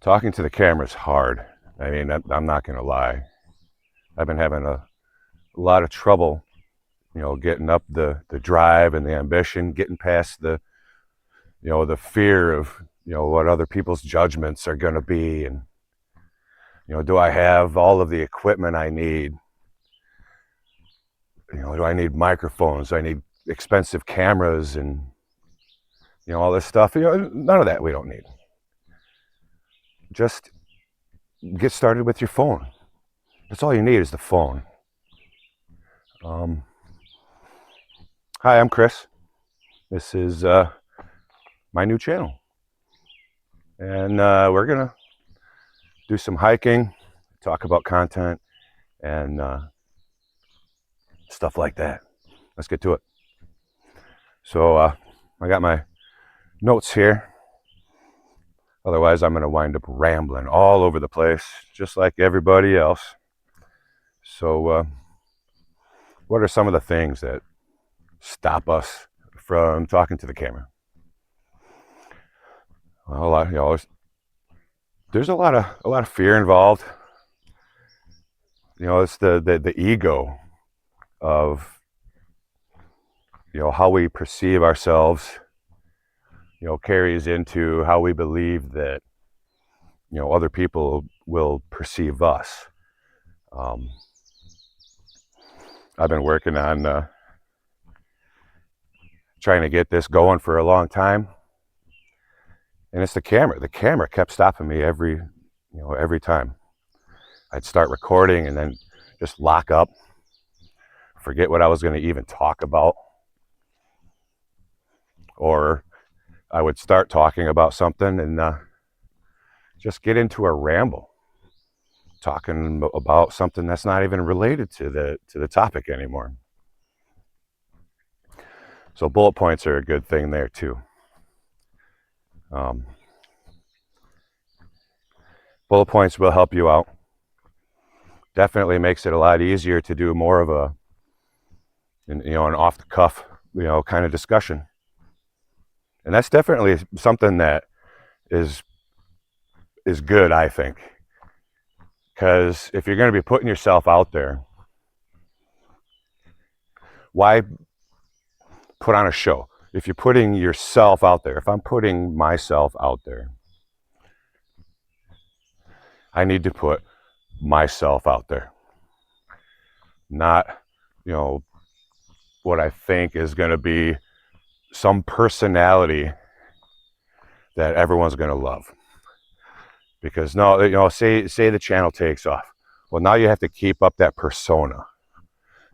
Talking to the camera is hard. I mean, I'm not going to lie. I've been having a lot of trouble, getting up the drive and the ambition, getting past the fear of, what other people's judgments are going to be. And, do I have all of the equipment I need? Do I need microphones? Do I need expensive cameras and, all this stuff? None of that we don't need. Just get started with your phone. That's all you need is the phone. Hi, I'm Chris. This is my new channel. And we're going to do some hiking, talk about content, and stuff like that. Let's get to it. So I got my notes here. Otherwise, I'm going to wind up rambling all over the place, just like everybody else. So what are some of the things that stop us from talking to the camera? Well, there's a lot of fear involved. It's the ego of how we perceive ourselves. Carries into how we believe that other people will perceive us. I've been working on trying to get this going for a long time, and it's the camera. The camera kept stopping me every time. I'd start recording and then just lock up, forget what I was going to even talk about, or I would start talking about something and just get into a ramble, talking about something that's not even related to the topic anymore. So bullet points are a good thing there too. Bullet points will help you out. Definitely makes it a lot easier to do more of an off the cuff, kind of discussion. And that's definitely something that is good, I think. Because if you're going to be putting yourself out there, why put on a show? If you're putting yourself out there, if I'm putting myself out there, I need to put myself out there. Not, what I think is going to be some personality that everyone's going to love. Because say the channel takes off. Well, now you have to keep up that persona.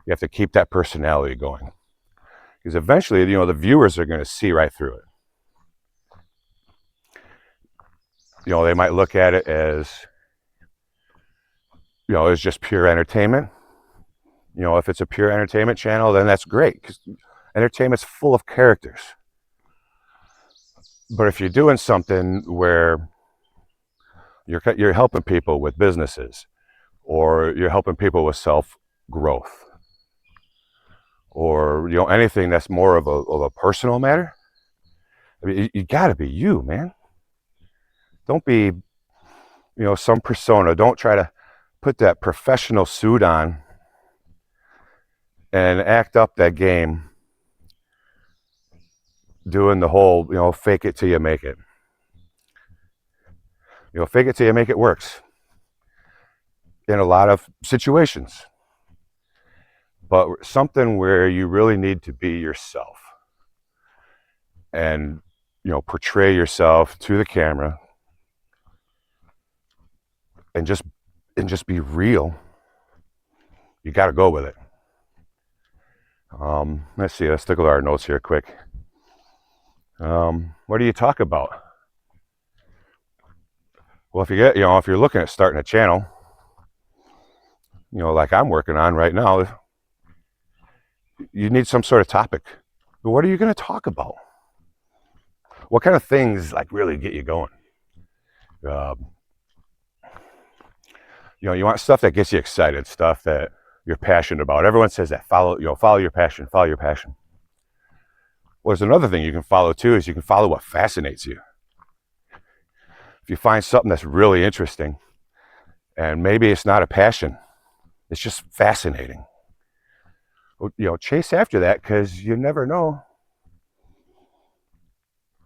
You have to keep that personality going. Because eventually, the viewers are going to see right through it. They might look at it as, as just pure entertainment. If it's a pure entertainment channel, then that's great, because entertainment's full of characters. But if you're doing something where you're helping people with businesses, or you're helping people with self-growth, or anything that's more of a personal matter, I mean, you got to be you, man. Don't be some persona. Don't try to put that professional suit on and act up that game, doing the whole fake it till you make it. Fake it till you make it works in a lot of situations. But something where you really need to be yourself and portray yourself to the camera and just be real. You got to go with it. Let's see. Let's look at our notes here quick. What do you talk about? Well, if you're looking at starting a channel, like I'm working on right now, you need some sort of topic. But what are you going to talk about? What kind of things really get you going? You want stuff that gets you excited, stuff that you're passionate about. Everyone says that follow your passion, follow your passion. Well, there's another thing you can follow too, is you can follow what fascinates you. if you find something that's really interesting, and maybe it's not a passion, it's just fascinating, chase after that, because you never know,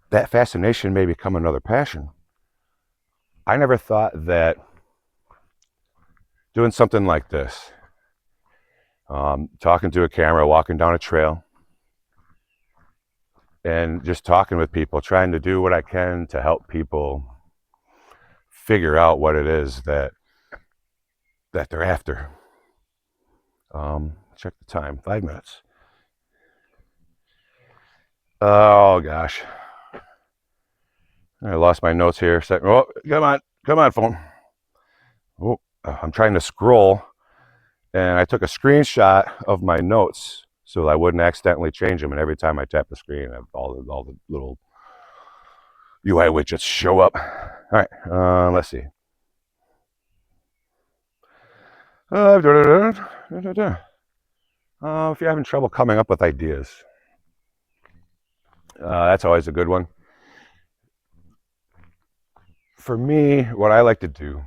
that fascination may become another passion. I never thought that doing something like this, talking to a camera, walking down a trail, and just talking with people, trying to do what I can to help people figure out what it is that they're after. Check the time, 5 minutes. Oh gosh, I lost my notes here. Oh, come on, phone. Oh, I'm trying to scroll, and I took a screenshot of my notes so I wouldn't accidentally change them. And every time I tap the screen, all the little UI widgets show up. All right, let's see. If you're having trouble coming up with ideas, that's always a good one. For me, what I like to do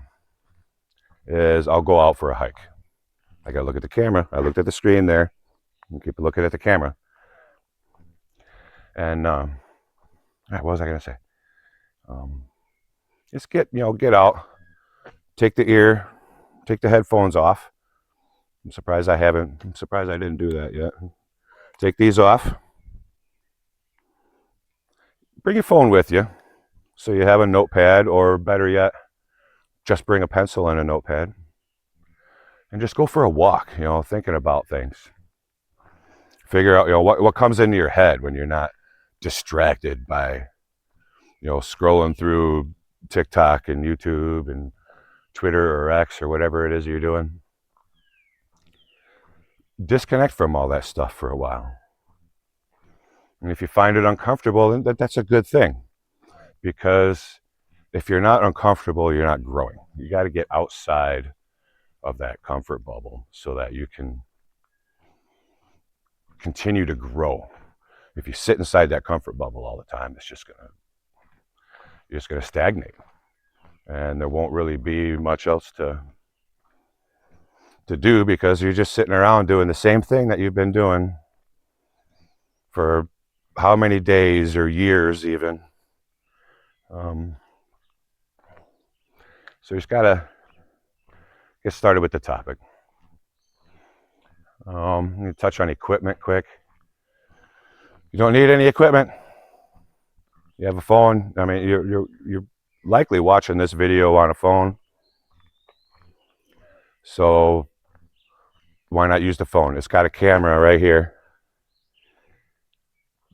is I'll go out for a hike. I gotta look at the camera. I looked at the screen there. You keep looking at the camera. And what was I gonna say? Just get out, take the headphones off. I'm surprised I didn't do that yet. Take these off. Bring your phone with you, so you have a notepad, or better yet, just bring a pencil and a notepad, and just go for a walk, thinking about things. Figure out, what comes into your head when you're not distracted by, scrolling through TikTok and YouTube and Twitter or X or whatever it is you're doing. Disconnect from all that stuff for a while. And if you find it uncomfortable, then that's a good thing, because if you're not uncomfortable, you're not growing. You got to get outside of that comfort bubble so that you can continue to grow. If you sit inside that comfort bubble all the time, you're just gonna stagnate, and there won't really be much else to do, because you're just sitting around doing the same thing that you've been doing for how many days or years even. So you just gotta get started with the topic. I'm gonna touch on equipment quick. You don't need any equipment. You have a phone. I mean, you're likely watching this video on a phone, so why not use the phone? It's got a camera right here.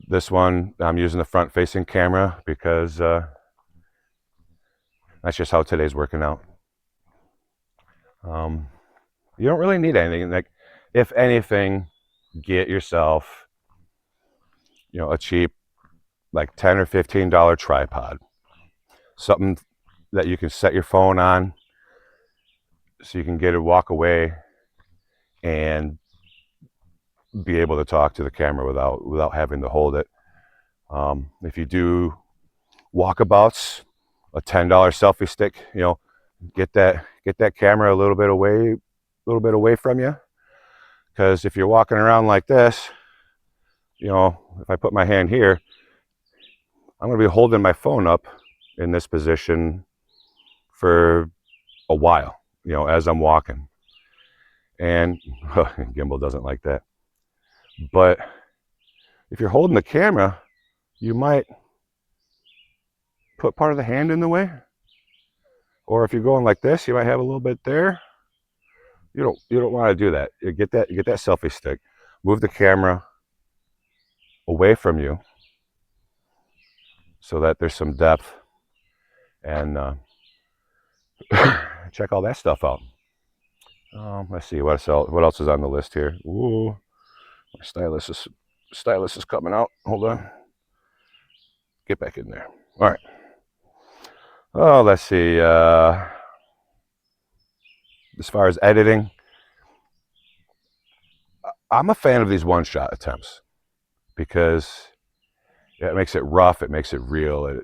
This one, I'm using the front-facing camera because that's just how today's working out. You don't really need anything. Like, if anything, get yourself, a cheap, like $10 or $15 tripod, something that you can set your phone on, so you can walk away and be able to talk to the camera without having to hold it. If you do walkabouts, a $10 selfie stick, get that camera a little bit away from you, because if you're walking around like this, if I put my hand here, I'm going to be holding my phone up in this position for a while, as I'm walking. And gimbal doesn't like that. But if you're holding the camera, you might put part of the hand in the way. Or if you're going like this, you might have a little bit there. You don't want to do that. You get that selfie stick, move the camera away from you so that there's some depth, and check all that stuff out. Let's see what else is on the list here. Ooh, my stylus is coming out. Hold on. Get back in there. All right. Oh, let's see. As far as editing, I'm a fan of these one-shot attempts, because it makes it rough, it makes it real.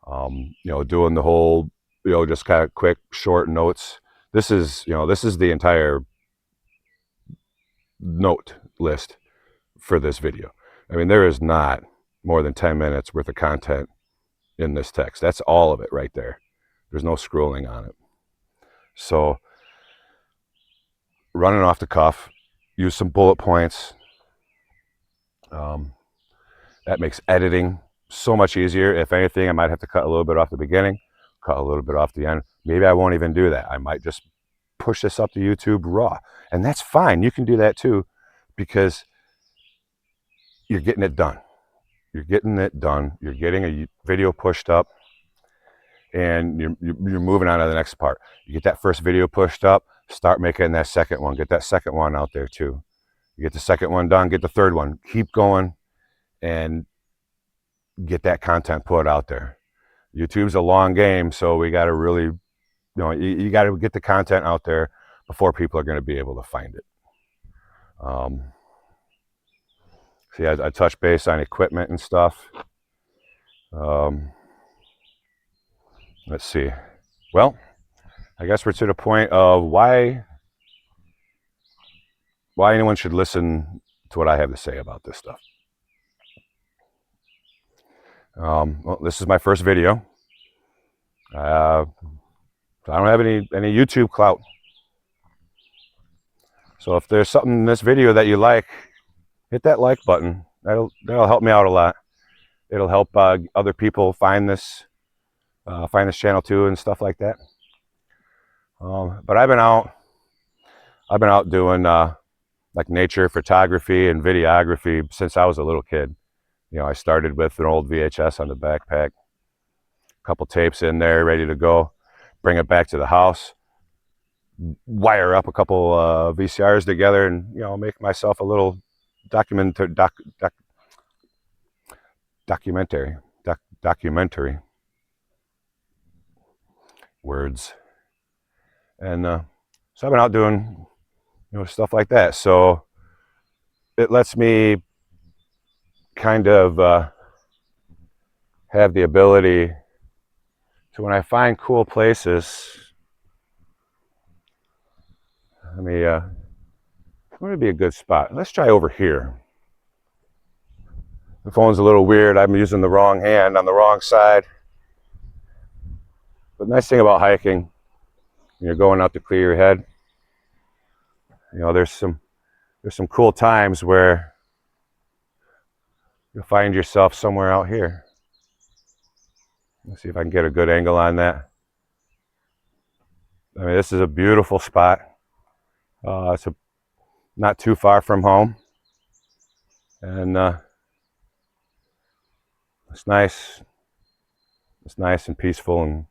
Doing the whole, just kind of quick, short notes. This is the entire note list for this video. I mean, there is not more than 10 minutes worth of content in this text. That's all of it right there. There's no scrolling on it. So running off the cuff, use some bullet points. That makes editing so much easier. If anything, I might have to cut a little bit off the beginning, cut a little bit off the end. Maybe I won't even do that. I might just push this up to YouTube raw. And that's fine. You can do that too, because you're getting it done. You're getting it done. You're getting a video pushed up, and you're moving on to the next part. You get that first video pushed up, start making that second one. Get that second one out there too. You get the second one done, get the third one. Keep going and get that content put out there. YouTube's a long game, so we got to really, you got to get the content out there before people are going to be able to find it. See, I touched base on equipment and stuff. Let's see. Well, I guess we're to the point of why anyone should listen to what I have to say about this stuff. Well, this is my first video. I don't have any YouTube clout. So if there's something in this video that you like, hit that like button. That'll help me out a lot. It'll help other people find this channel too and stuff like that. But I've been out doing like nature photography and videography since I was a little kid. I started with an old VHS on the backpack, a couple tapes in there ready to go, bring it back to the house, wire up a couple VCRs together, and make myself a little documentary words. And so I've been out doing stuff like that. So it lets me kind of have the ability to, when I find cool places, what would be a good spot? Let's try over here. The phone's a little weird. I'm using the wrong hand on the wrong side. But the nice thing about hiking, when you're going out to clear your head, there's some cool times where you'll find yourself somewhere out here. Let's see if I can get a good angle on that. This is a beautiful spot. It's not too far from home, and it's nice. It's nice and peaceful and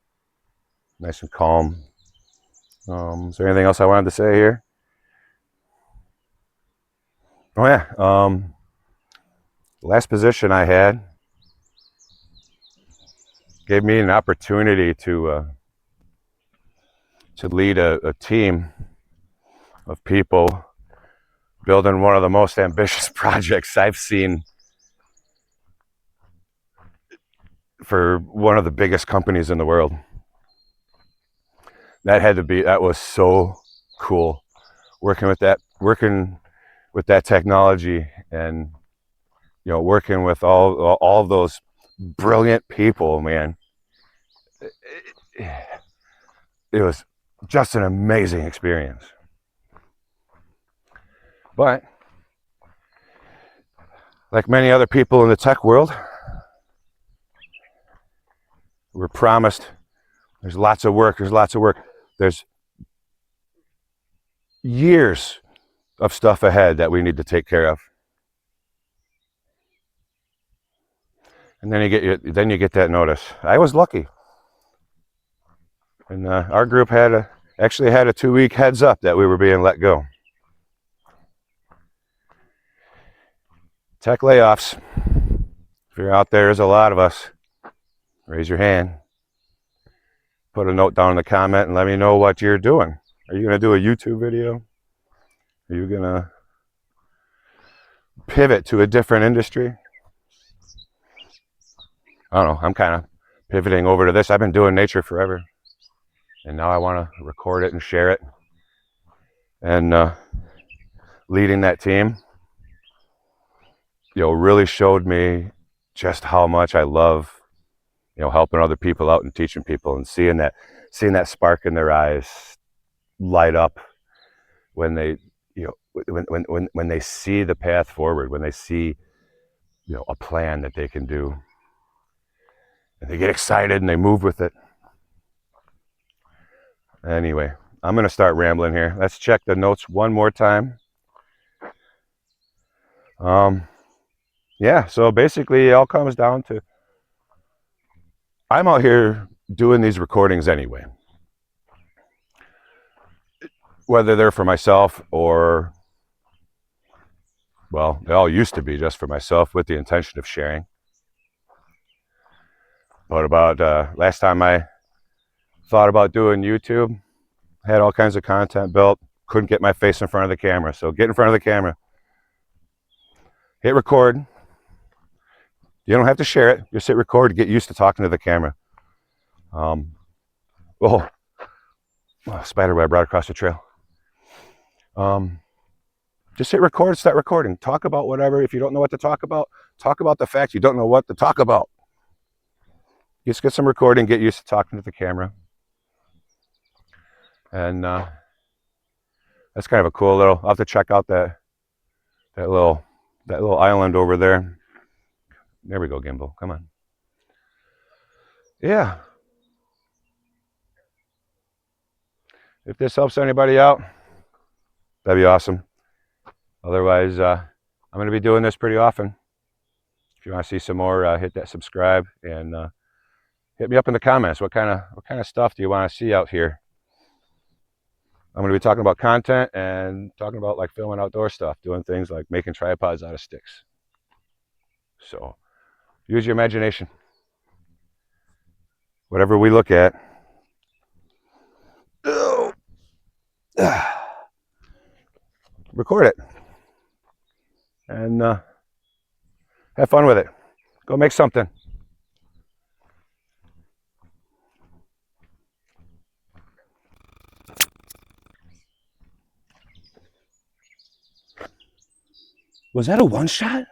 nice and calm. Is there anything else I wanted to say here? Oh yeah. The last position I had gave me an opportunity to lead a team of people building one of the most ambitious projects I've seen for one of the biggest companies in the world. That was so cool, working with that technology, and working with all of those brilliant people, man. It was just an amazing experience. But like many other people in the tech world, we're promised there's lots of work. There's years of stuff ahead that we need to take care of. And then you get that notice. I was lucky. And our group actually had a 2-week heads up that we were being let go. Tech layoffs. If you're out there, there's a lot of us. Raise your hand. Put a note down in the comment and let me know what you're doing. Are you going to do a YouTube video? Are you going to pivot to a different industry? I don't know. I'm kind of pivoting over to this. I've been doing nature forever, and now I want to record it and share it. And leading that team, really showed me just how much I love, helping other people out and teaching people, and seeing that spark in their eyes light up when they, when they see the path forward, when they see, a plan that they can do, and they get excited and they move with it. Anyway, I'm going to start rambling here. Let's check the notes one more time. Yeah, so basically it all comes down to, I'm out here doing these recordings anyway, whether they're for myself or, well, they all used to be just for myself with the intention of sharing. But about last time I thought about doing YouTube, had all kinds of content built, couldn't get my face in front of the camera. So get in front of the camera, hit record. You don't have to share it, just hit record to get used to talking to the camera. Spider web right across the trail. Just hit record, start recording. Talk about whatever. If you don't know what to talk about the fact you don't know what to talk about. Just get some recording, get used to talking to the camera. And that's kind of a cool little, I'll have to check out that little island over there. There we go, gimbal, come on. Yeah. If this helps anybody out, that'd be awesome. Otherwise, I'm going to be doing this pretty often. If you want to see some more, hit that subscribe and hit me up in the comments. What kind of stuff do you want to see out here? I'm going to be talking about content and talking about like filming outdoor stuff, doing things like making tripods out of sticks. So use your imagination. Whatever we look at, record it and have fun with it. Go make something. Was that a one shot?